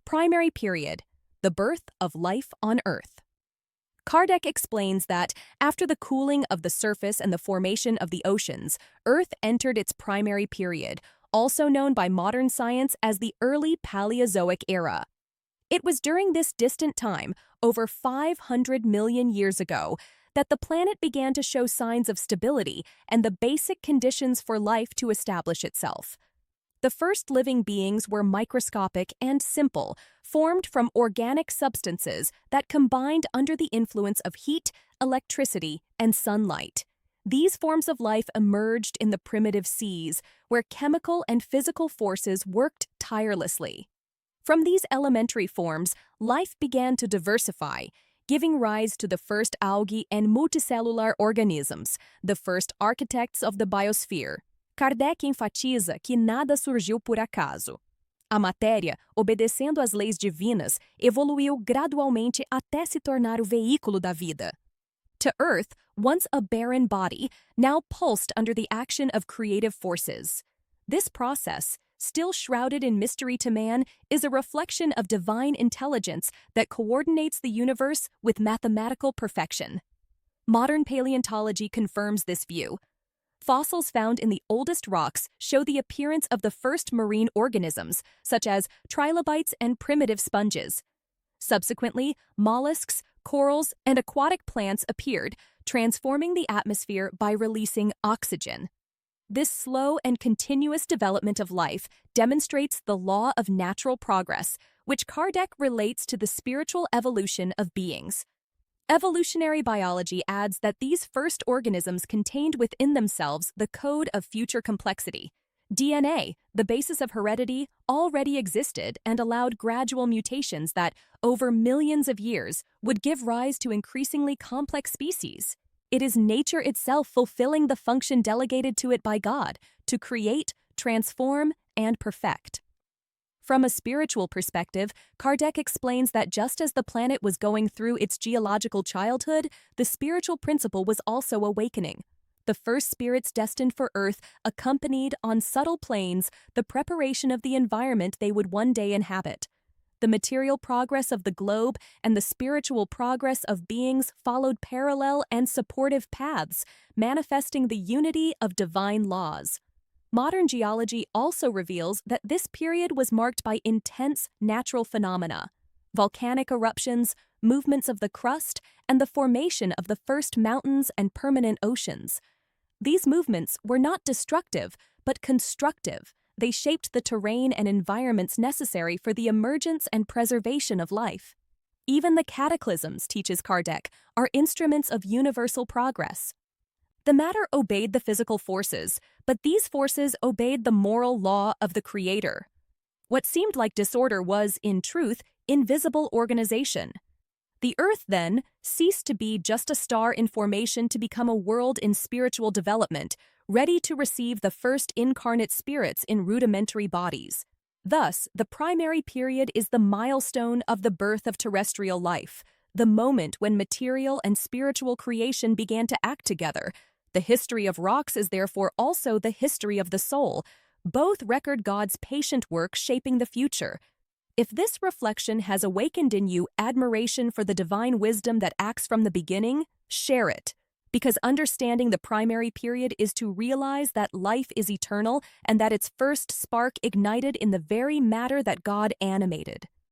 Primary period, the birth of life on Earth. Kardec explains that after the cooling of the surface and the formation of the oceans, Earth entered its primary period, also known by modern science as the early Paleozoic era. It was during this distant time, over 500 million years ago, that the planet began to show signs of stability and the basic conditions for life to establish itself. The first living beings were microscopic and simple, formed from organic substances that combined under the influence of heat, electricity, and sunlight. These forms of life emerged in the primitive seas, where chemical and physical forces worked tirelessly. From these elementary forms, life began to diversify, giving rise to the first algae and multicellular organisms, the first architects of the biosphere. Kardec enfatiza que nada surgiu por acaso. A matéria, obedecendo às leis divinas, evoluiu gradualmente até se tornar o veículo da vida. To Earth, once a barren body, now pulsed under the action of creative forces. This process, still shrouded in mystery to man, is a reflection of divine intelligence that coordinates the universe with mathematical perfection. Modern paleontology confirms this view. Fossils found in the oldest rocks show the appearance of the first marine organisms, such as trilobites and primitive sponges. Subsequently, mollusks, corals, and aquatic plants appeared, transforming the atmosphere by releasing oxygen. This slow and continuous development of life demonstrates the law of natural progress, which Kardec relates to the spiritual evolution of beings. Evolutionary biology adds that these first organisms contained within themselves the code of future complexity. DNA, the basis of heredity, already existed and allowed gradual mutations that, over millions of years, would give rise to increasingly complex species. It is nature itself fulfilling the function delegated to it by God to create, transform, and perfect. From a spiritual perspective, Kardec explains that just as the planet was going through its geological childhood, the spiritual principle was also awakening. The first spirits destined for Earth accompanied, on subtle planes, the preparation of the environment they would one day inhabit. The material progress of the globe and the spiritual progress of beings followed parallel and supportive paths, manifesting the unity of divine laws. Modern geology also reveals that this period was marked by intense natural phenomena, volcanic eruptions, movements of the crust, and the formation of the first mountains and permanent oceans. These movements were not destructive, but constructive. They shaped the terrain and environments necessary for the emergence and preservation of life. Even the cataclysms, teaches Kardec, are instruments of universal progress. The matter obeyed the physical forces, but these forces obeyed the moral law of the Creator. What seemed like disorder was, in truth, invisible organization. The Earth, then, ceased to be just a star in formation to become a world in spiritual development, ready to receive the first incarnate spirits in rudimentary bodies. Thus, the primary period is the milestone of the birth of terrestrial life, the moment when material and spiritual creation began to act together. The history of rocks is therefore also the history of the soul. Both record God's patient work shaping the future. If this reflection has awakened in you admiration for the divine wisdom that acts from the beginning, share it. Because understanding the primary period is to realize that life is eternal and that its first spark ignited in the very matter that God animated.